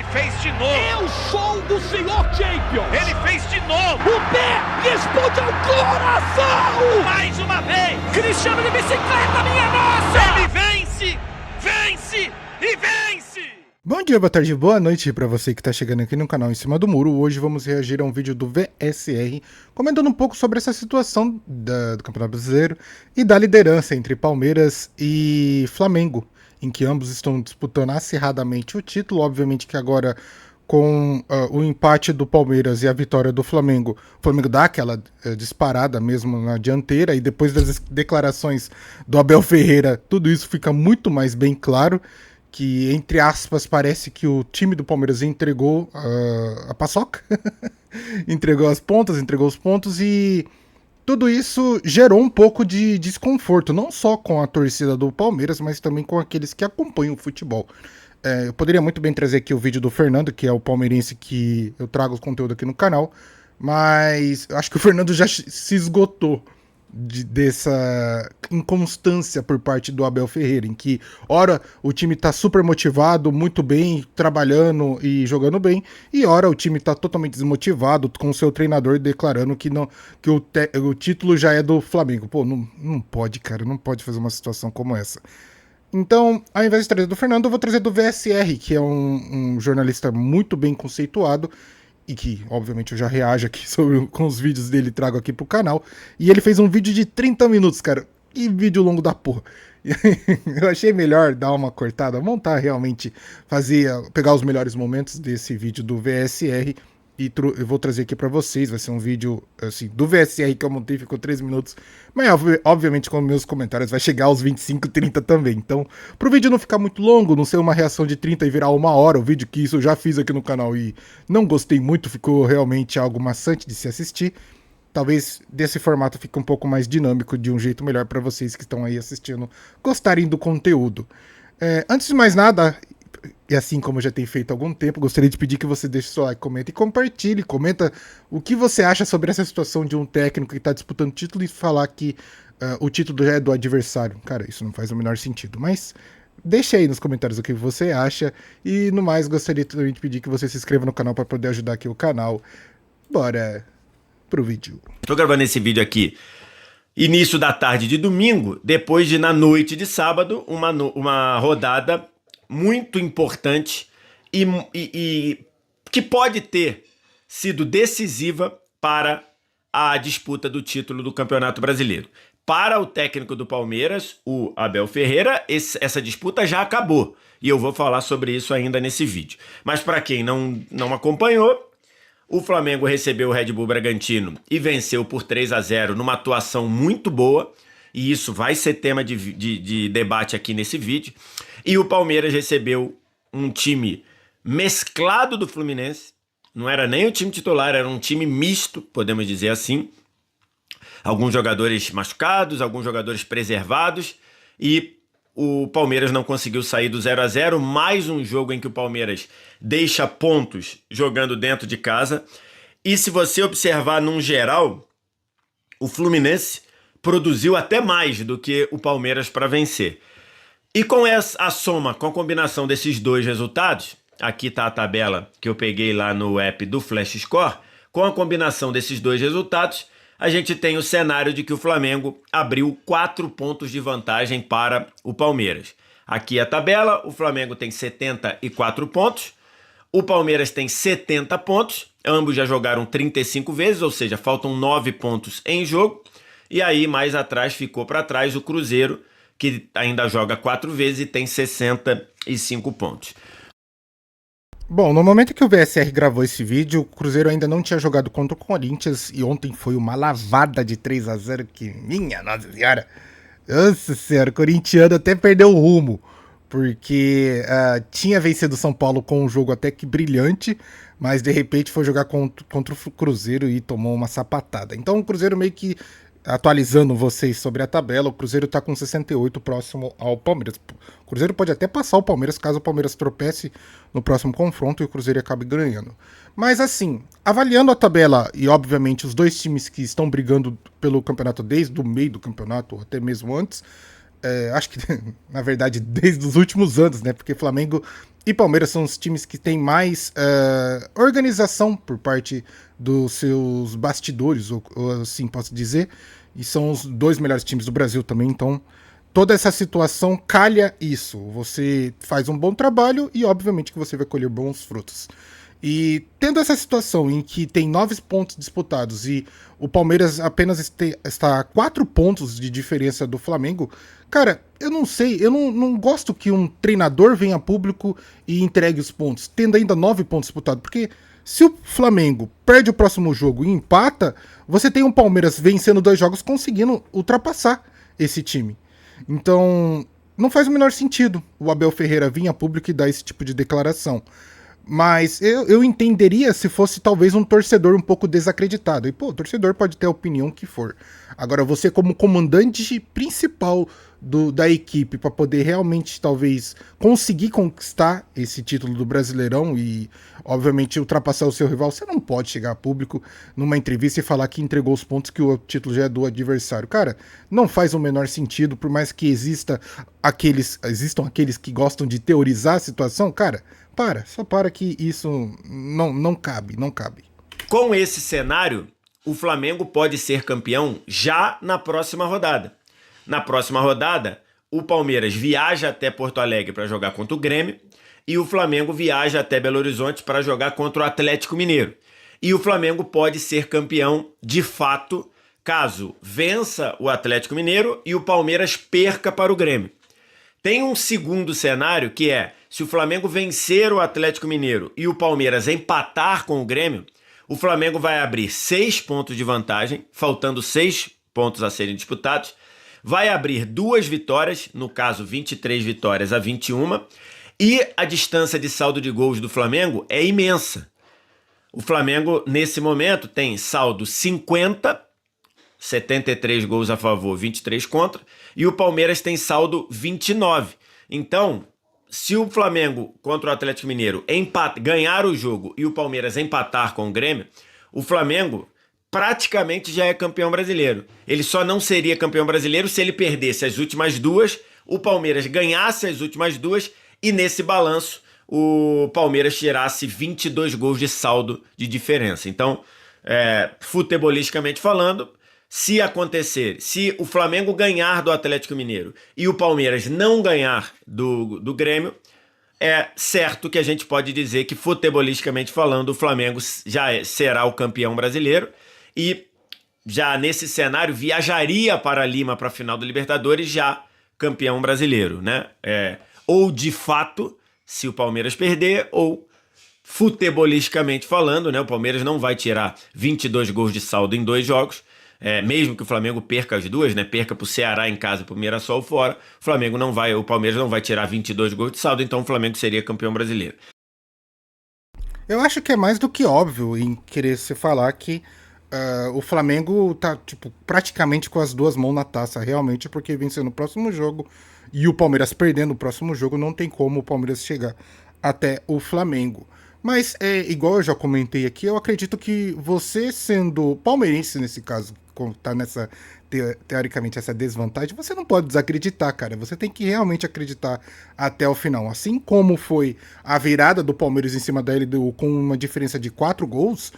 Ele fez de novo. Eu sou o senhor Champions. Ele fez de novo. O pé responde ao coração. Mais uma vez. Cristiano de bicicleta, minha nossa. Ele vence, vence e vence. Bom dia, boa tarde, boa noite pra você que tá chegando aqui no canal Em Cima do Muro. Hoje vamos reagir a um vídeo do VSR comentando um pouco sobre essa situação do Campeonato Brasileiro e da liderança entre Palmeiras e Flamengo, em que ambos estão disputando acirradamente o título. Obviamente que agora com o empate do Palmeiras e a vitória do Flamengo, o Flamengo dá aquela disparada mesmo na dianteira, e depois das declarações do Abel Ferreira, tudo isso fica muito mais bem claro, que, entre aspas, parece que o time do Palmeiras entregou a paçoca, entregou as pontas, entregou os pontos, e tudo isso gerou um pouco de desconforto, não só com a torcida do Palmeiras, mas também com aqueles que acompanham o futebol. Eu poderia muito bem trazer aqui o vídeo do Fernando, que é o palmeirense que eu trago o conteúdo aqui no canal, mas eu acho que o Fernando já se esgotou dessa inconstância por parte do Abel Ferreira, em que, ora, o time tá super motivado, muito bem, trabalhando e jogando bem, e ora o time tá totalmente desmotivado, com o seu treinador declarando que o título já é do Flamengo. Pô, não pode, cara, não pode fazer uma situação como essa. Então, ao invés de trazer do Fernando, eu vou trazer do VSR, que é um jornalista muito bem conceituado, e que, obviamente, eu já reajo aqui com os vídeos dele e trago aqui pro canal. E ele fez um vídeo de 30 minutos, cara. Que vídeo longo da porra. Eu achei melhor dar uma cortada, montar realmente, pegar os melhores momentos desse vídeo do VSR e eu vou trazer aqui pra vocês. Vai ser um vídeo, assim, do VSR que eu montei, ficou 3 minutos. Mas, obviamente, com meus comentários vai chegar aos 25, 30 também. Então, pro vídeo não ficar muito longo, não ser uma reação de 30 e virar 1 hora, o vídeo que isso eu já fiz aqui no canal e não gostei muito, ficou realmente algo maçante de se assistir. Talvez desse formato fique um pouco mais dinâmico, de um jeito melhor pra vocês que estão aí assistindo, gostarem do conteúdo. Antes de mais nada, e assim como eu já tenho feito há algum tempo, gostaria de pedir que você deixe seu like, comenta e compartilhe. Comenta o que você acha sobre essa situação de um técnico que está disputando título e falar que o título já é do adversário. Cara, isso não faz o menor sentido, mas deixa aí nos comentários o que você acha. E no mais, gostaria também de pedir que você se inscreva no canal para poder ajudar aqui o canal. Bora pro vídeo. Tô gravando esse vídeo aqui início da tarde de domingo, depois de, na noite de sábado, uma rodada muito importante e que pode ter sido decisiva para a disputa do título do Campeonato Brasileiro. Para o técnico do Palmeiras, o Abel Ferreira, essa disputa já acabou. E eu vou falar sobre isso ainda nesse vídeo. Mas para quem não acompanhou, o Flamengo recebeu o Red Bull Bragantino e venceu por 3-0 numa atuação muito boa. E isso vai ser tema de debate aqui nesse vídeo. E o Palmeiras recebeu um time mesclado do Fluminense. Não era nem o time titular, era um time misto, podemos dizer assim. Alguns jogadores machucados, alguns jogadores preservados. E o Palmeiras não conseguiu sair do 0-0. Mais um jogo em que o Palmeiras deixa pontos jogando dentro de casa. E se você observar num geral, o Fluminense produziu até mais do que o Palmeiras para vencer. E com a soma, com a combinação desses dois resultados, aqui está a tabela que eu peguei lá no app do Flash Score, com a combinação desses dois resultados, a gente tem o cenário de que o Flamengo abriu 4 pontos de vantagem para o Palmeiras. Aqui a tabela, o Flamengo tem 74 pontos, o Palmeiras tem 70 pontos, ambos já jogaram 35 vezes, ou seja, faltam 9 pontos em jogo. E aí, mais atrás, ficou para trás o Cruzeiro, que ainda joga 4 vezes e tem 65 pontos. Bom, no momento que o VSR gravou esse vídeo, o Cruzeiro ainda não tinha jogado contra o Corinthians, e ontem foi uma lavada de 3-0 que, minha nossa senhora, o corintiano até perdeu o rumo, porque tinha vencido o São Paulo com um jogo até que brilhante, mas de repente foi jogar contra o Cruzeiro e tomou uma sapatada. Então o Cruzeiro meio que, atualizando vocês sobre a tabela, o Cruzeiro tá com 68 próximo ao Palmeiras. O Cruzeiro pode até passar o Palmeiras caso o Palmeiras tropece no próximo confronto e o Cruzeiro acabe ganhando. Mas assim, avaliando a tabela e obviamente os dois times que estão brigando pelo campeonato desde o meio do campeonato, ou até mesmo antes, acho que na verdade desde os últimos anos, né? Porque o Flamengo e Palmeiras são os times que têm mais organização por parte dos seus bastidores, ou assim posso dizer, e são os 2 melhores times do Brasil também, então toda essa situação calha isso. Você faz um bom trabalho e obviamente que você vai colher bons frutos. E tendo essa situação em que tem 9 pontos disputados e o Palmeiras apenas está a 4 pontos de diferença do Flamengo, cara, eu não sei, eu não gosto que um treinador venha a público e entregue os pontos, tendo ainda 9 pontos disputados, porque se o Flamengo perde o próximo jogo e empata, você tem um Palmeiras vencendo 2 jogos conseguindo ultrapassar esse time. Então, não faz o menor sentido o Abel Ferreira vir a público e dar esse tipo de declaração. Mas eu entenderia se fosse talvez um torcedor um pouco desacreditado. E, pô, o torcedor pode ter a opinião que for. Agora, você como comandante principal da equipe para poder realmente, talvez, conseguir conquistar esse título do Brasileirão e, obviamente, ultrapassar o seu rival, você não pode chegar a público numa entrevista e falar que entregou os pontos que o título já é do adversário. Cara, não faz o menor sentido, por mais que existam aqueles que gostam de teorizar a situação, cara, só para que isso não cabe. Com esse cenário, o Flamengo pode ser campeão já na próxima rodada. Na próxima rodada, o Palmeiras viaja até Porto Alegre para jogar contra o Grêmio e o Flamengo viaja até Belo Horizonte para jogar contra o Atlético Mineiro. E o Flamengo pode ser campeão de fato caso vença o Atlético Mineiro e o Palmeiras perca para o Grêmio. Tem um segundo cenário que é, se o Flamengo vencer o Atlético Mineiro e o Palmeiras empatar com o Grêmio, o Flamengo vai abrir 6 pontos de vantagem, faltando 6 pontos a serem disputados, vai abrir 2 vitórias, no caso 23 vitórias a 21, e a distância de saldo de gols do Flamengo é imensa. O Flamengo, nesse momento, tem saldo 50, 73 gols a favor, 23 contra, e o Palmeiras tem saldo 29. Então, se o Flamengo contra o Atlético Mineiro ganhar o jogo e o Palmeiras empatar com o Grêmio, o Flamengo praticamente já é campeão brasileiro. Ele só não seria campeão brasileiro se ele perdesse as últimas 2, o Palmeiras ganhasse as últimas 2 e nesse balanço o Palmeiras tirasse 22 gols de saldo de diferença. Então, futebolisticamente falando, se acontecer, se o Flamengo ganhar do Atlético Mineiro e o Palmeiras não ganhar do Grêmio, é certo que a gente pode dizer que, futebolisticamente falando, o Flamengo já será o campeão brasileiro e já nesse cenário viajaria para Lima para a final do Libertadores já campeão brasileiro, né? Ou de fato, se o Palmeiras perder, ou futebolisticamente falando, né? O Palmeiras não vai tirar 22 gols de saldo em 2 jogos, mesmo que o Flamengo perca as 2, né? Perca pro Ceará em casa e pro Mirassol fora, o Palmeiras não vai tirar 22 gols de saldo, então o Flamengo seria campeão brasileiro. Eu acho que é mais do que óbvio em querer se falar que o Flamengo tá praticamente com as 2 mãos na taça, realmente, porque vencendo o próximo jogo e o Palmeiras perdendo o próximo jogo, não tem como o Palmeiras chegar até o Flamengo. Mas, igual eu já comentei aqui, eu acredito que você, sendo palmeirense nesse caso, como tá nessa, teoricamente, essa desvantagem, você não pode desacreditar, cara. Você tem que realmente acreditar até o final. Assim como foi a virada do Palmeiras em cima da LDU com uma diferença de 4 gols,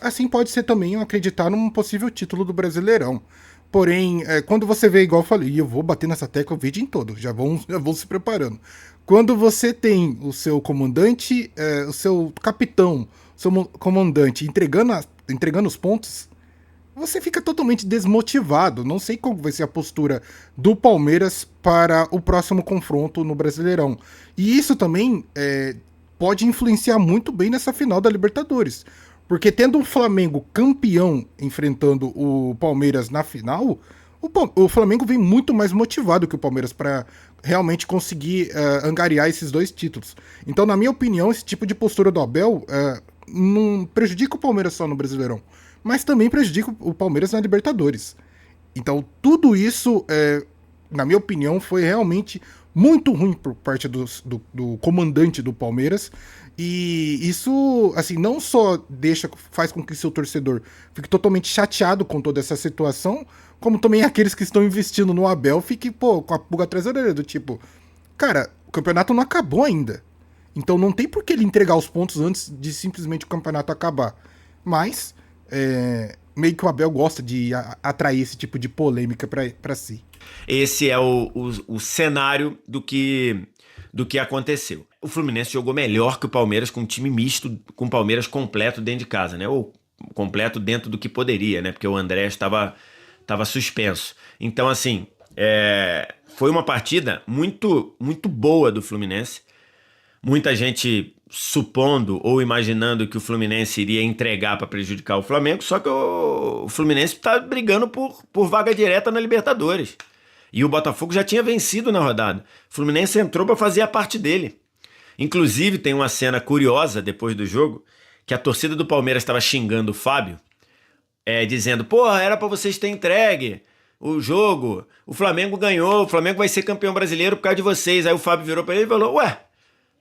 assim pode ser também eu acreditar num possível título do Brasileirão. Porém, quando você vê, igual eu falei, e eu vou bater nessa tecla o vídeo em todo, já vão se preparando. Quando você tem o seu comandante, o seu capitão, o seu comandante entregando os pontos, você fica totalmente desmotivado. Não sei qual vai ser a postura do Palmeiras para o próximo confronto no Brasileirão. E isso também pode influenciar muito bem nessa final da Libertadores. Porque tendo o Flamengo campeão enfrentando o Palmeiras na final, o Flamengo vem muito mais motivado que o Palmeiras para realmente conseguir angariar esses 2 títulos. Então, na minha opinião, esse tipo de postura do Abel não prejudica o Palmeiras só no Brasileirão, mas também prejudica o Palmeiras na Libertadores. Então, tudo isso, na minha opinião, foi realmente muito ruim por parte do comandante do Palmeiras. E isso, assim, não só faz com que seu torcedor fique totalmente chateado com toda essa situação, como também aqueles que estão investindo no Abel fiquem, com a pulga atrás da orelha, do tipo, cara, o campeonato não acabou ainda. Então não tem por que ele entregar os pontos antes de simplesmente o campeonato acabar. Mas meio que o Abel gosta de atrair esse tipo de polêmica para si. Esse é o cenário do que aconteceu. O Fluminense jogou melhor que o Palmeiras com um time misto, com o Palmeiras completo dentro de casa, né? Ou completo dentro do que poderia, né? Porque o André estava suspenso. Então, assim, foi uma partida muito, muito boa do Fluminense. Muita gente supondo ou imaginando que o Fluminense iria entregar para prejudicar o Flamengo, só que o Fluminense está brigando por vaga direta na Libertadores. E o Botafogo já tinha vencido na rodada. O Fluminense entrou para fazer a parte dele. Inclusive, tem uma cena curiosa depois do jogo, que a torcida do Palmeiras estava xingando o Fábio, dizendo, porra, era para vocês terem entregue o jogo, o Flamengo ganhou, o Flamengo vai ser campeão brasileiro por causa de vocês. Aí o Fábio virou para ele e falou, ué,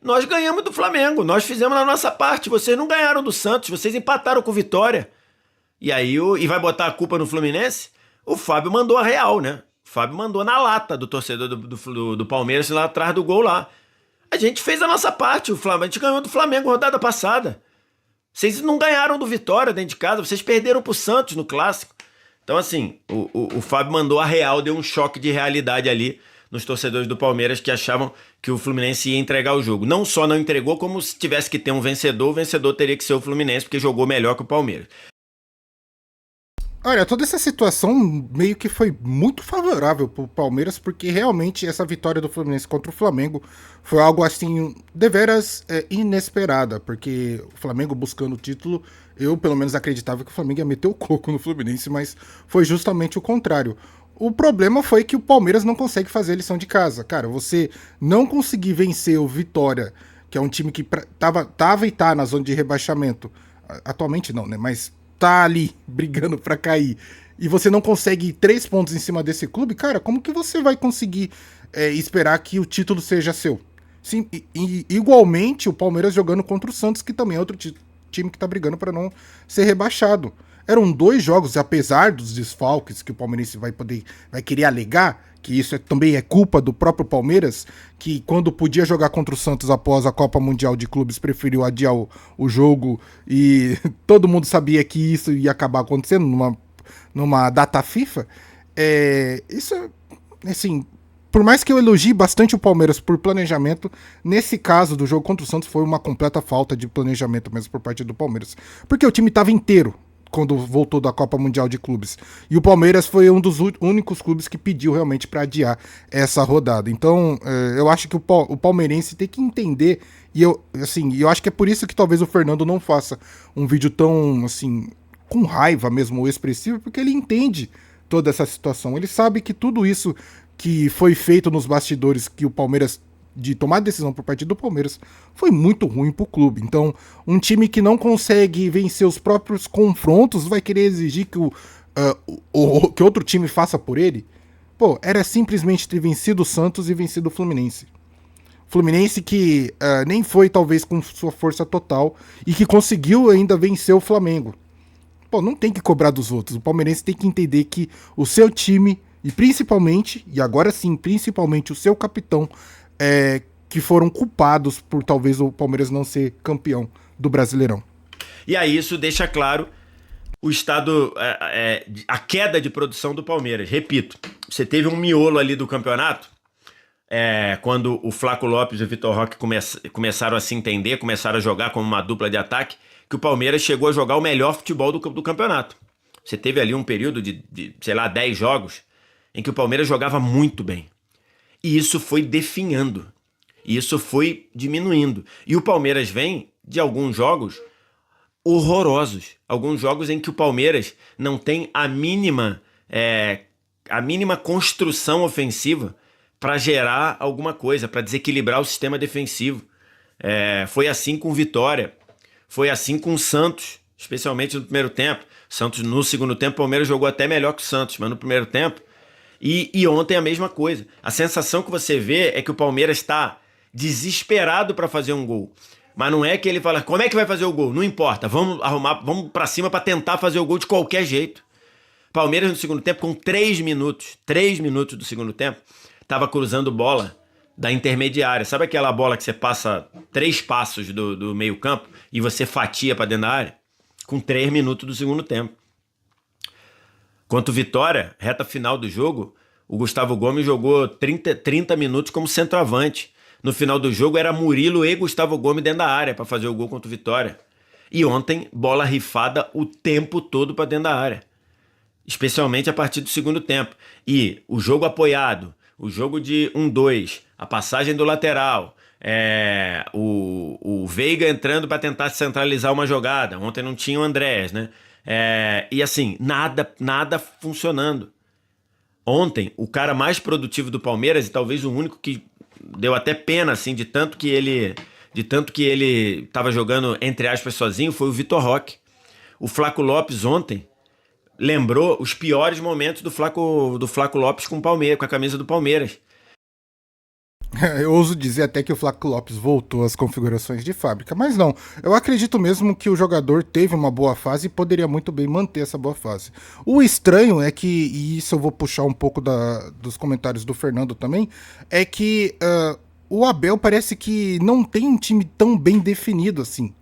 nós ganhamos do Flamengo, nós fizemos a nossa parte, vocês não ganharam do Santos, vocês empataram com o Vitória. E aí, e vai botar a culpa no Fluminense? O Fábio mandou a real, né? O Fábio mandou na lata do torcedor do Palmeiras lá atrás do gol lá. A gente fez a nossa parte, a gente ganhou do Flamengo rodada passada. Vocês não ganharam do Vitória dentro de casa, vocês perderam pro Santos no Clássico. Então, assim, o Fábio mandou a real, deu um choque de realidade ali nos torcedores do Palmeiras que achavam que o Fluminense ia entregar o jogo. Não só não entregou, como se tivesse que ter um vencedor, o vencedor teria que ser o Fluminense, porque jogou melhor que o Palmeiras. Olha, toda essa situação meio que foi muito favorável pro Palmeiras, porque realmente essa vitória do Fluminense contra o Flamengo foi algo assim, deveras inesperada, porque o Flamengo buscando o título, eu pelo menos acreditava que o Flamengo ia meter o coco no Fluminense, mas foi justamente o contrário. O problema foi que o Palmeiras não consegue fazer a lição de casa. Cara, você não conseguir vencer o Vitória, que é um time que tava e tá na zona de rebaixamento, atualmente não, né, mas tá ali brigando pra cair, e você não consegue 3 pontos em cima desse clube, cara, como que você vai conseguir esperar que o título seja seu? Sim, igualmente o Palmeiras jogando contra o Santos, que também é outro time que tá brigando pra não ser rebaixado. Eram 2 jogos, apesar dos desfalques que o Palmeirense vai querer alegar, que isso também é culpa do próprio Palmeiras, que quando podia jogar contra o Santos após a Copa Mundial de Clubes, preferiu adiar o jogo, e todo mundo sabia que isso ia acabar acontecendo numa data FIFA. Isso, assim, por mais que eu elogie bastante o Palmeiras por planejamento, nesse caso do jogo contra o Santos foi uma completa falta de planejamento mesmo por parte do Palmeiras, porque o time estava inteiro quando voltou da Copa Mundial de Clubes. E o Palmeiras foi um dos únicos clubes que pediu realmente para adiar essa rodada. Então, eu acho que o palmeirense tem que entender, e eu acho que é por isso que talvez o Fernando não faça um vídeo tão, assim, com raiva mesmo, ou expressivo, porque ele entende toda essa situação. Ele sabe que tudo isso que foi feito nos bastidores, que o Palmeiras, de tomar decisão por parte do Palmeiras, foi muito ruim pro clube. Então, um time que não consegue vencer os próprios confrontos vai querer exigir que que outro time faça por ele? Pô, era simplesmente ter vencido o Santos e vencido o Fluminense. Fluminense que nem foi talvez com sua força total e que conseguiu ainda vencer o Flamengo. Pô, não tem que cobrar dos outros. O palmeirense tem que entender que o seu time, e principalmente, e agora sim, principalmente o seu capitão, que foram culpados por talvez o Palmeiras não ser campeão do Brasileirão. E aí isso deixa claro o estado, a queda de produção do Palmeiras. Repito, você teve um miolo ali do campeonato, quando o Flaco Lopes e o Vitor Roque começaram a se entender, começaram a jogar como uma dupla de ataque, que o Palmeiras chegou a jogar o melhor futebol do campeonato. Você teve ali um período de, sei lá, 10 jogos, em que o Palmeiras jogava muito bem. E isso foi definhando. E isso foi diminuindo. E o Palmeiras vem de alguns jogos horrorosos. Alguns jogos em que o Palmeiras não tem a mínima construção ofensiva para gerar alguma coisa, para desequilibrar o sistema defensivo. Foi assim com o Vitória. Foi assim com o Santos, especialmente no primeiro tempo. Santos no segundo tempo, o Palmeiras jogou até melhor que o Santos, mas no primeiro tempo. E ontem a mesma coisa. A sensação que você vê é que o Palmeiras está desesperado para fazer um gol. Mas não é que ele fala, como é que vai fazer o gol? Não importa, vamos para cima para tentar fazer o gol de qualquer jeito. Palmeiras no segundo tempo, com 3 minutos do segundo tempo, estava cruzando bola da intermediária. Sabe aquela bola que você passa 3 passos do meio campo e você fatia para dentro da área? Com 3 minutos do segundo tempo. Quanto Vitória, reta final do jogo, o Gustavo Gomes jogou 30 minutos como centroavante. No final do jogo era Murilo e Gustavo Gomes dentro da área para fazer o gol contra o Vitória. E ontem, bola rifada o tempo todo para dentro da área. Especialmente a partir do segundo tempo. E o jogo apoiado, o jogo de 1-2, a passagem do lateral, o Veiga entrando para tentar centralizar uma jogada. Ontem não tinha o Andrés, né? E assim, nada funcionando. Ontem, o cara mais produtivo do Palmeiras, e talvez o único que deu até pena, assim, de tanto que ele estava jogando, entre aspas, sozinho, foi o Vitor Roque. O Flaco Lopes ontem lembrou os piores momentos do Flaco Lopes com a camisa do Palmeiras. Eu ouso dizer até que o Flaco Lopes voltou às configurações de fábrica, mas não. Eu acredito mesmo que o jogador teve uma boa fase e poderia muito bem manter essa boa fase. O estranho é que, e isso eu vou puxar um pouco dos comentários do Fernando também, é que o Abel parece que não tem um time tão bem definido assim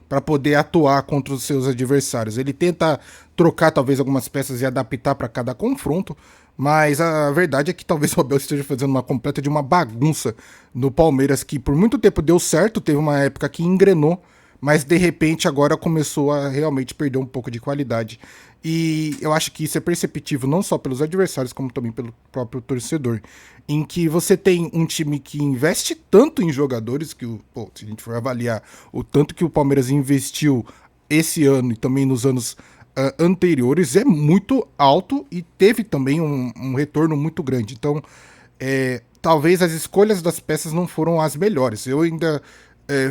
para poder atuar contra os seus adversários. Ele tenta trocar talvez algumas peças e adaptar para cada confronto, mas a verdade é que talvez o Abel esteja fazendo uma completa de uma bagunça no Palmeiras, que por muito tempo deu certo, teve uma época que engrenou, mas de repente agora começou a realmente perder um pouco de qualidade. E eu acho que isso é perceptível não só pelos adversários, como também pelo próprio torcedor, em que você tem um time que investe tanto em jogadores, que se a gente for avaliar o tanto que o Palmeiras investiu esse ano e também nos anos anteriores, é muito alto e teve também um retorno muito grande. Então, talvez as escolhas das peças não foram as melhores. Eu ainda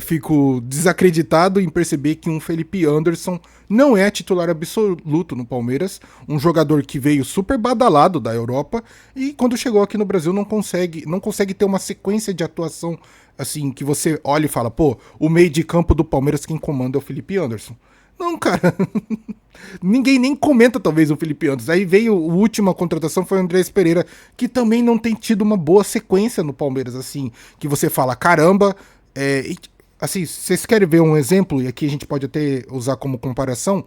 fico desacreditado em perceber que um Felipe Anderson não é titular absoluto no Palmeiras, um jogador que veio super badalado da Europa e quando chegou aqui no Brasil não consegue ter uma sequência de atuação assim, que você olha e fala, pô, o meio de campo do Palmeiras quem comanda é o Felipe Anderson. Não, cara. Ninguém nem comenta, talvez, o Felipe Anderson. Aí veio a última contratação, foi o Andrés Pereira, que também não tem tido uma boa sequência no Palmeiras, assim, que você fala, caramba, assim, vocês querem ver um exemplo, e aqui a gente pode até usar como comparação,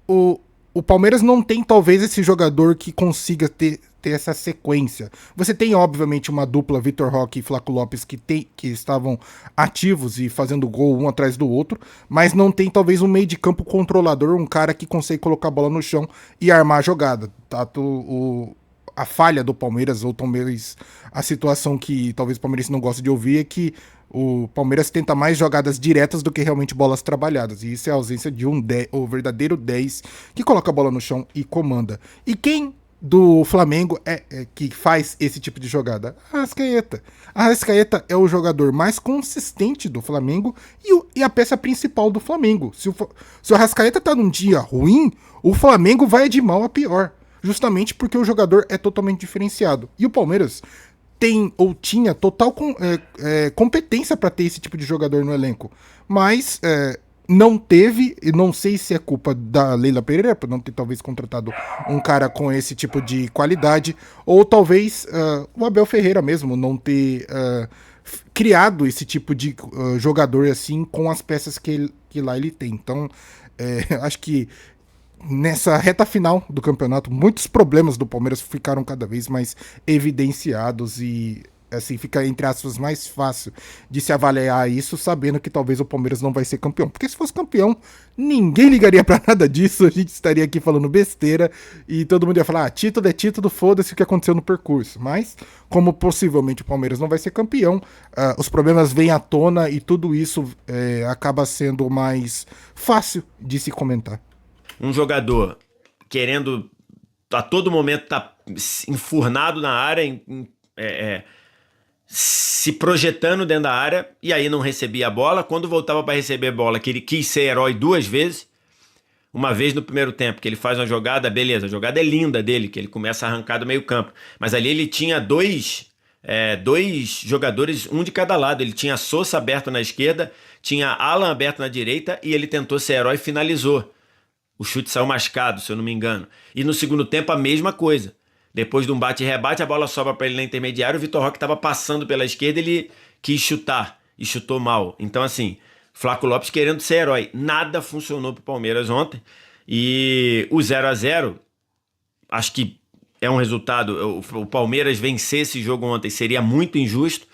o Palmeiras não tem, talvez, esse jogador que consiga ter essa sequência. Você tem, obviamente, uma dupla, Vitor Roque e Flaco Lopes, que estavam ativos e fazendo gol um atrás do outro, mas não tem, talvez, um meio de campo controlador, um cara que consegue colocar a bola no chão e armar a jogada. Tá? A falha do Palmeiras, ou talvez a situação que talvez o Palmeiras não goste de ouvir, é que o Palmeiras tenta mais jogadas diretas do que realmente bolas trabalhadas. E isso é a ausência de o verdadeiro 10 que coloca a bola no chão e comanda. E quem do Flamengo que faz esse tipo de jogada? Arrascaeta. Arrascaeta é o jogador mais consistente do Flamengo e a peça principal do Flamengo. Se o Arrascaeta tá num dia ruim, o Flamengo vai de mal a pior. Justamente porque o jogador é totalmente diferenciado. E o Palmeiras tem ou tinha total competência para ter esse tipo de jogador no elenco. Mas não teve, e não sei se é culpa da Leila Pereira, por não ter talvez contratado um cara com esse tipo de qualidade, ou talvez o Abel Ferreira mesmo não ter criado esse tipo de jogador assim com as peças que lá ele tem. Então, acho que nessa reta final do campeonato, muitos problemas do Palmeiras ficaram cada vez mais evidenciados e assim, fica, entre aspas, mais fácil de se avaliar isso, sabendo que talvez o Palmeiras não vai ser campeão. Porque se fosse campeão, ninguém ligaria pra nada disso, a gente estaria aqui falando besteira e todo mundo ia falar, título é título, foda-se o que aconteceu no percurso. Mas, como possivelmente o Palmeiras não vai ser campeão, os problemas vêm à tona e tudo isso acaba sendo mais fácil de se comentar. Um jogador querendo a todo momento estar enfurnado na área, se projetando dentro da área, e aí não recebia a bola. Quando voltava para receber a bola, que ele quis ser herói 2 vezes. Uma vez no primeiro tempo, que ele faz uma jogada, beleza, a jogada é linda dele, que ele começa a arrancar do meio campo. Mas ali ele tinha dois jogadores, um de cada lado. Ele tinha Sousa aberto na esquerda, tinha Alan aberto na direita, e ele tentou ser herói e finalizou. O chute saiu mascado, se eu não me engano. E no segundo tempo a mesma coisa. Depois de um bate-rebate, a bola sobra para ele na intermediária, o Vitor Roque estava passando pela esquerda, ele quis chutar e chutou mal. Então, assim, Flaco Lopes querendo ser herói. Nada funcionou pro Palmeiras ontem. E o 0-0, acho que é um resultado. O Palmeiras vencer esse jogo ontem seria muito injusto.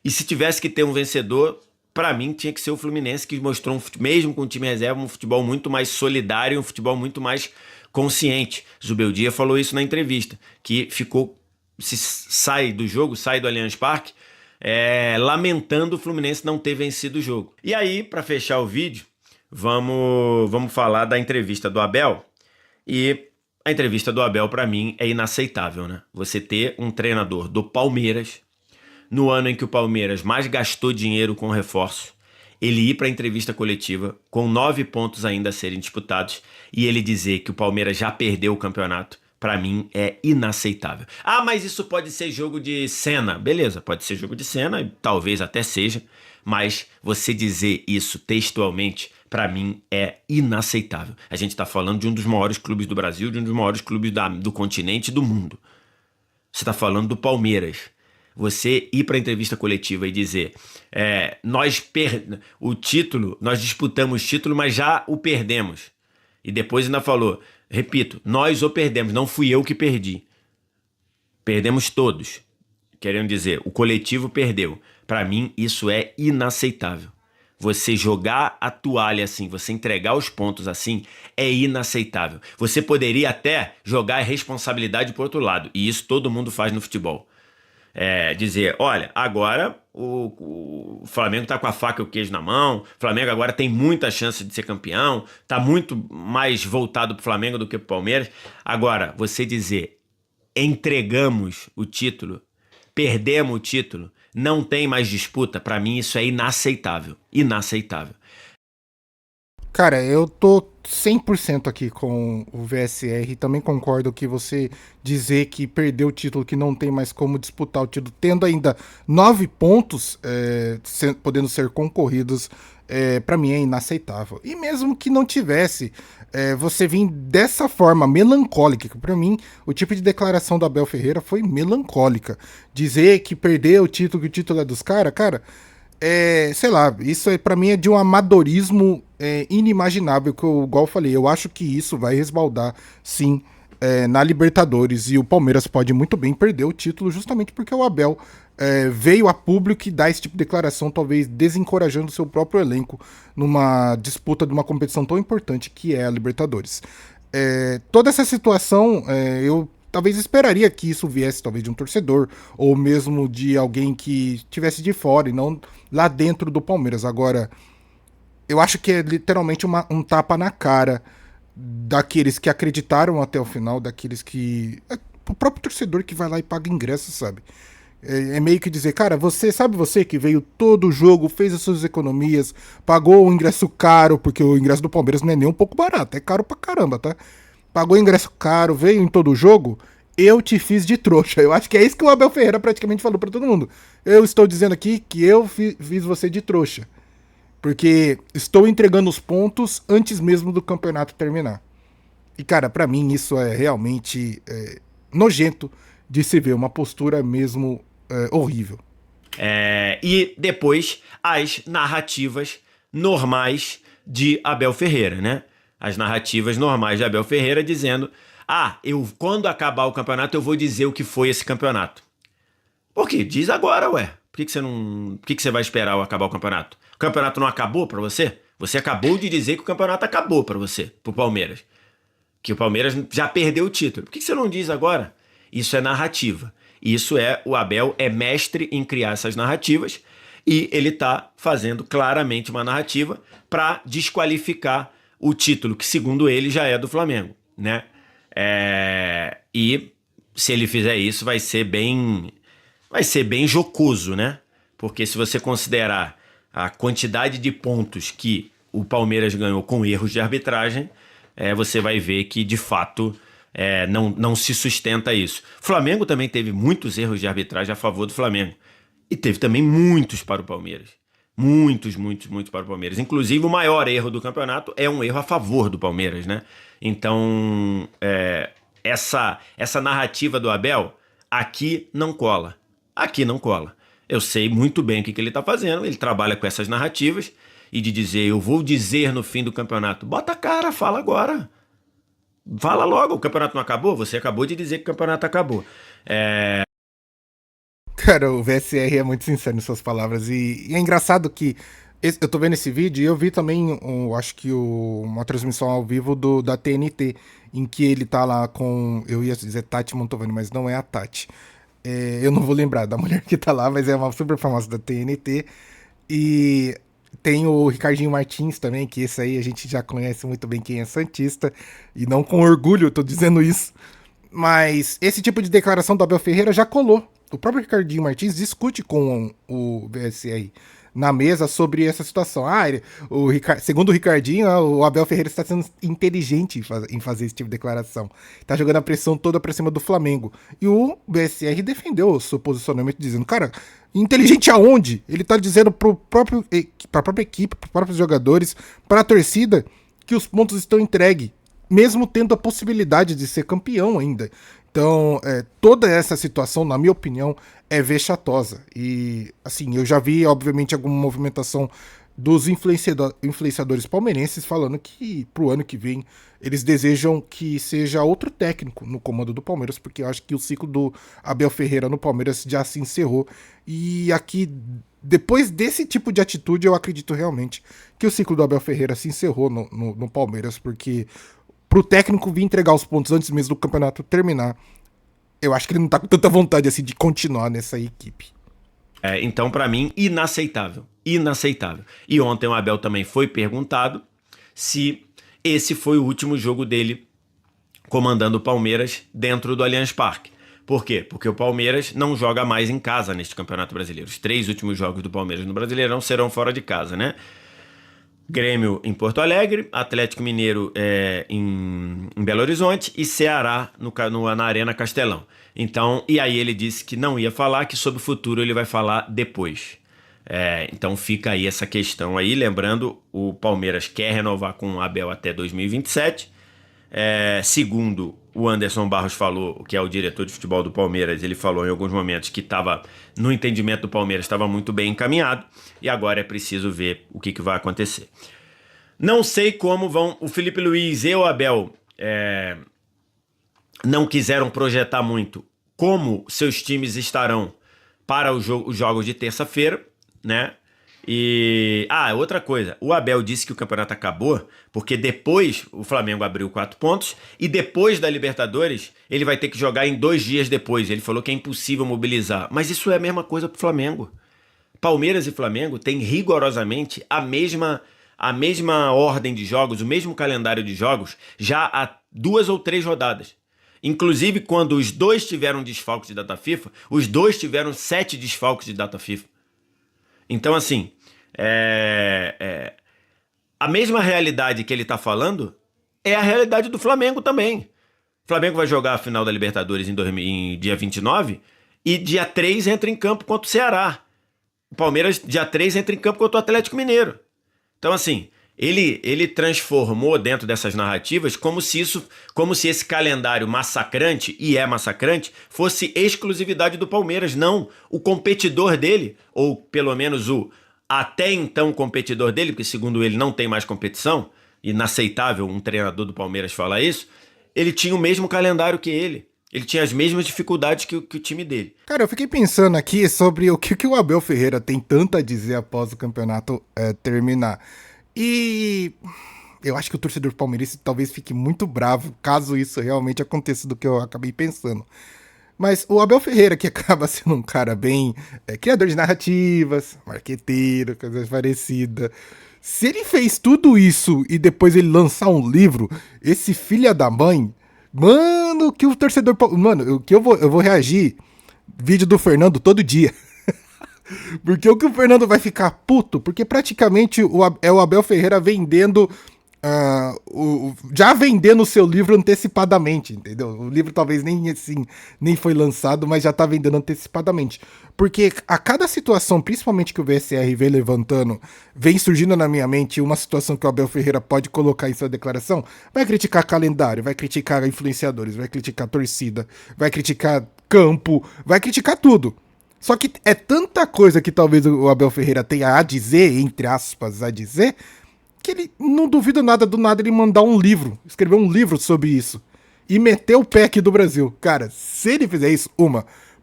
E se tivesse que ter um vencedor, para mim tinha que ser o Fluminense, que mostrou, mesmo com o time reserva, um futebol muito mais solidário, um futebol muito mais consciente. Zubeldia falou isso na entrevista, que ficou, se sai do jogo, sai do Allianz Parque, lamentando o Fluminense não ter vencido o jogo. E aí, para fechar o vídeo, vamos falar da entrevista do Abel. E a entrevista do Abel, para mim, é inaceitável, né? Você ter um treinador do Palmeiras, no ano em que o Palmeiras mais gastou dinheiro com reforço, ele ir para a entrevista coletiva com 9 pontos ainda a serem disputados e ele dizer que o Palmeiras já perdeu o campeonato, para mim é inaceitável. Ah, mas isso pode ser jogo de cena. Beleza, pode ser jogo de cena, talvez até seja, mas você dizer isso textualmente, para mim é inaceitável. A gente está falando de um dos maiores clubes do Brasil, de um dos maiores clubes do continente e do mundo. Você está falando do Palmeiras. Você ir para a entrevista coletiva e dizer o título, nós disputamos o título, mas já o perdemos. E depois ainda falou, repito, nós o perdemos, não fui eu que perdi. Perdemos todos. Querendo dizer, o coletivo perdeu. Para mim, isso é inaceitável. Você jogar a toalha assim, você entregar os pontos assim, é inaceitável. Você poderia até jogar a responsabilidade para o outro lado. E isso todo mundo faz no futebol. Dizer, olha, agora o Flamengo tá com a faca e o queijo na mão, o Flamengo agora tem muita chance de ser campeão, tá muito mais voltado pro Flamengo do que pro Palmeiras. Agora, você dizer, entregamos o título, perdemos o título, não tem mais disputa, pra mim isso é inaceitável, inaceitável. Cara, eu tô 100% aqui com o VSR. Também concordo que você dizer que perdeu o título, que não tem mais como disputar o título, tendo ainda 9 pontos podendo ser concorridos, para mim é inaceitável. E mesmo que não tivesse, você vir dessa forma melancólica, que para mim o tipo de declaração do Abel Ferreira foi melancólica. Dizer que perdeu o título, que o título é dos caras, cara... sei lá, isso pra mim é de um amadorismo inimaginável, que eu, igual eu falei, eu acho que isso vai resbaldar, sim, na Libertadores, e o Palmeiras pode muito bem perder o título justamente porque o Abel veio a público e dá esse tipo de declaração, talvez desencorajando o seu próprio elenco numa disputa de uma competição tão importante que é a Libertadores. Toda essa situação, eu talvez esperaria que isso viesse talvez de um torcedor, ou mesmo de alguém que estivesse de fora e não lá dentro do Palmeiras. Agora, eu acho que é literalmente um tapa na cara daqueles que acreditaram até o final, daqueles que... o próprio torcedor que vai lá e paga ingresso, sabe? É meio que dizer, cara, você que veio todo o jogo, fez as suas economias, pagou o ingresso caro, porque o ingresso do Palmeiras não é nem um pouco barato, é caro pra caramba, tá? Pagou ingresso caro, veio em todo o jogo, eu te fiz de trouxa. Eu acho que é isso que o Abel Ferreira praticamente falou pra todo mundo. Eu estou dizendo aqui que eu fiz você de trouxa. Porque estou entregando os pontos antes mesmo do campeonato terminar. E, cara, pra mim isso é realmente nojento de se ver, uma postura mesmo horrível. E depois as narrativas normais de Abel Ferreira, né? As narrativas normais de Abel Ferreira dizendo, quando acabar o campeonato eu vou dizer o que foi esse campeonato. Por quê? Diz agora, ué. Por que você vai esperar acabar o campeonato? O campeonato não acabou pra você? Você acabou de dizer que o campeonato acabou pra você, pro Palmeiras. Que o Palmeiras já perdeu o título. Por que você não diz agora? Isso é narrativa. O Abel é mestre em criar essas narrativas e ele tá fazendo claramente uma narrativa pra desqualificar o título, que segundo ele já é do Flamengo, né? E se ele fizer isso vai ser bem jocoso, né? Porque se você considerar a quantidade de pontos que o Palmeiras ganhou com erros de arbitragem, você vai ver que de fato não se sustenta isso. O Flamengo também teve muitos erros de arbitragem a favor do Flamengo e teve também muitos para o Palmeiras. Muitos para o Palmeiras. Inclusive, o maior erro do campeonato é um erro a favor do Palmeiras, né? Então, essa narrativa do Abel, aqui não cola. Aqui não cola. Eu sei muito bem o que ele tá fazendo, ele trabalha com essas narrativas, e de dizer, eu vou dizer no fim do campeonato, bota a cara, fala agora. Fala logo, o campeonato não acabou? Você acabou de dizer que o campeonato acabou. Cara, o VSR é muito sincero em suas palavras. E é engraçado que eu tô vendo esse vídeo e eu vi também, acho que uma transmissão ao vivo da TNT, em que ele tá lá com, eu ia dizer Tati Mantovani, mas não é a Tati. Eu não vou lembrar da mulher que tá lá, mas é uma super famosa da TNT. E tem o Ricardinho Martins também, que esse aí a gente já conhece muito bem quem é santista. E não com orgulho eu tô dizendo isso. Mas esse tipo de declaração do Abel Ferreira já colou. O próprio Ricardinho Martins discute com o VSR na mesa sobre essa situação. Segundo o Ricardinho, o Abel Ferreira está sendo inteligente em fazer esse tipo de declaração. Está jogando a pressão toda para cima do Flamengo. E o VSR defendeu o seu posicionamento dizendo, cara, inteligente aonde? Ele está dizendo para a própria equipe, para os próprios jogadores, para a torcida, que os pontos estão entregues, mesmo tendo a possibilidade de ser campeão ainda. Então, toda essa situação, na minha opinião, é vexatosa. E, assim, eu já vi, obviamente, alguma movimentação dos influenciadores palmeirenses falando que, pro ano que vem, eles desejam que seja outro técnico no comando do Palmeiras, porque eu acho que o ciclo do Abel Ferreira no Palmeiras já se encerrou. E aqui, depois desse tipo de atitude, eu acredito realmente que o ciclo do Abel Ferreira se encerrou no Palmeiras, porque pro técnico vir entregar os pontos antes mesmo do campeonato terminar, eu acho que ele não tá com tanta vontade assim de continuar nessa equipe. Então, pra mim, inaceitável. Inaceitável. E ontem o Abel também foi perguntado se esse foi o último jogo dele comandando o Palmeiras dentro do Allianz Parque. Por quê? Porque o Palmeiras não joga mais em casa neste Campeonato Brasileiro. Os 3 últimos jogos do Palmeiras no Brasileirão serão fora de casa, né? Grêmio em Porto Alegre, Atlético Mineiro em Belo Horizonte e Ceará na Arena Castelão. Então, e aí ele disse que não ia falar, que sobre o futuro ele vai falar depois. Então fica aí essa questão aí. Lembrando, o Palmeiras quer renovar com o Abel até 2027. Segundo o Anderson Barros falou, que é o diretor de futebol do Palmeiras, ele falou em alguns momentos que estava, no entendimento do Palmeiras, estava muito bem encaminhado, e agora é preciso ver o que vai acontecer. Não sei como vão, o Felipe Luiz e o Abel não quiseram projetar muito como seus times estarão para os jogos de terça-feira, né? E, outra coisa, o Abel disse que o campeonato acabou porque depois o Flamengo abriu 4 pontos e depois da Libertadores ele vai ter que jogar em 2 dias depois. Ele falou que é impossível mobilizar, mas isso é a mesma coisa pro Flamengo. Palmeiras e Flamengo têm rigorosamente a mesma ordem de jogos, o mesmo calendário de jogos já há 2 ou 3 rodadas. Inclusive, quando os dois tiveram desfalques de data FIFA, os dois tiveram 7 desfalques de data FIFA. Então, assim, a mesma realidade que ele tá falando é a realidade do Flamengo também. O Flamengo vai jogar a final da Libertadores em dia 29 e dia 3 entra em campo contra o Ceará. O Palmeiras, dia 3, entra em campo contra o Atlético Mineiro. Então, assim, ele transformou dentro dessas narrativas como se esse calendário massacrante, e é massacrante, fosse exclusividade do Palmeiras. Não, o competidor dele, ou pelo menos o até então competidor dele, porque segundo ele não tem mais competição, inaceitável um treinador do Palmeiras falar isso, ele tinha o mesmo calendário que ele. Ele tinha as mesmas dificuldades que o time dele. Cara, eu fiquei pensando aqui sobre o que o Abel Ferreira tem tanto a dizer após o campeonato terminar. E eu acho que o torcedor palmeirense talvez fique muito bravo caso isso realmente aconteça, do que eu acabei pensando. Mas o Abel Ferreira, que acaba sendo um cara bem criador de narrativas, marqueteiro, coisas parecidas. Se ele fez tudo isso e depois ele lançar um livro, esse filho da mãe, mano, que o torcedor... Mano, eu vou reagir vídeo do Fernando todo dia. Porque o que o Fernando vai ficar puto, porque praticamente é o Abel Ferreira vendendo já vendendo o seu livro antecipadamente, entendeu? O livro talvez nem foi lançado, mas já tá vendendo antecipadamente. Porque a cada situação, principalmente que o VSR vem levantando, vem surgindo na minha mente uma situação que o Abel Ferreira pode colocar em sua declaração, vai criticar calendário, vai criticar influenciadores, vai criticar torcida, vai criticar campo, vai criticar tudo. Só que é tanta coisa que talvez o Abel Ferreira tenha a dizer, entre aspas, a dizer, que ele não duvida nada do nada ele mandar um livro, escrever um livro sobre isso e meter o pé aqui do Brasil. Cara, se ele fizer isso,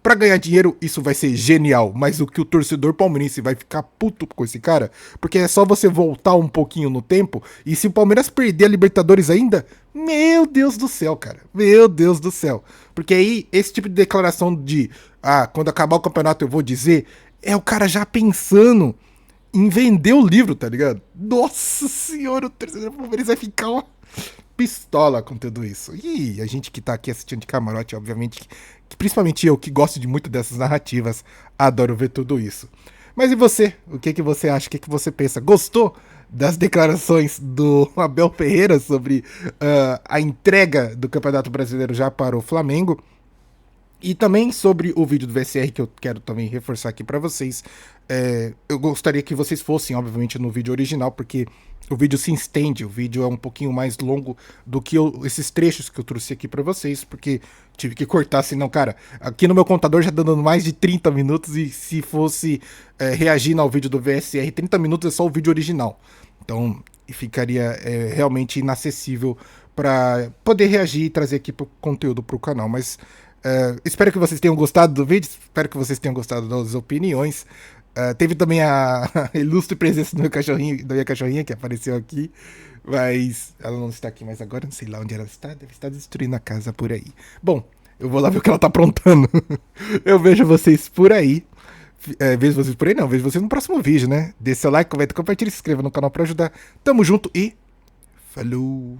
pra ganhar dinheiro, isso vai ser genial, mas o que o torcedor palmeirense vai ficar puto com esse cara, porque é só você voltar um pouquinho no tempo, e se o Palmeiras perder a Libertadores ainda, meu Deus do céu, cara, meu Deus do céu. Porque aí, esse tipo de declaração de, quando acabar o campeonato eu vou dizer, é o cara já pensando em vender o livro, tá ligado? Nossa senhora, o torcedor palmeirense vai ficar uma pistola com tudo isso. E a gente que tá aqui assistindo de camarote, obviamente, que principalmente eu, que gosto de muito dessas narrativas, adoro ver tudo isso. Mas e você? O que você acha? O que você pensa? Gostou das declarações do Abel Ferreira sobre a entrega do Campeonato Brasileiro já para o Flamengo? E também sobre o vídeo do VSR, que eu quero também reforçar aqui pra vocês. Eu gostaria que vocês fossem, obviamente, no vídeo original, porque o vídeo se estende, o vídeo é um pouquinho mais longo do que esses trechos que eu trouxe aqui pra vocês, porque tive que cortar, senão, cara, aqui no meu contador já tá dando mais de 30 minutos, e se fosse reagir ao vídeo do VSR, 30 minutos é só o vídeo original. Então, ficaria realmente inacessível pra poder reagir e trazer aqui pro conteúdo pro canal, mas... espero que vocês tenham gostado do vídeo, espero que vocês tenham gostado das opiniões. Teve também a ilustre presença da minha cachorrinha que apareceu aqui, mas ela não está aqui mais agora, não sei lá onde ela está, deve estar destruindo a casa por aí. Bom, eu vou lá ver o que ela tá aprontando. Eu vejo vocês por aí. Vejo vocês por aí não, vejo vocês no próximo vídeo, né? Dê seu like, comenta, compartilha e se inscreva no canal pra ajudar. Tamo junto e falou!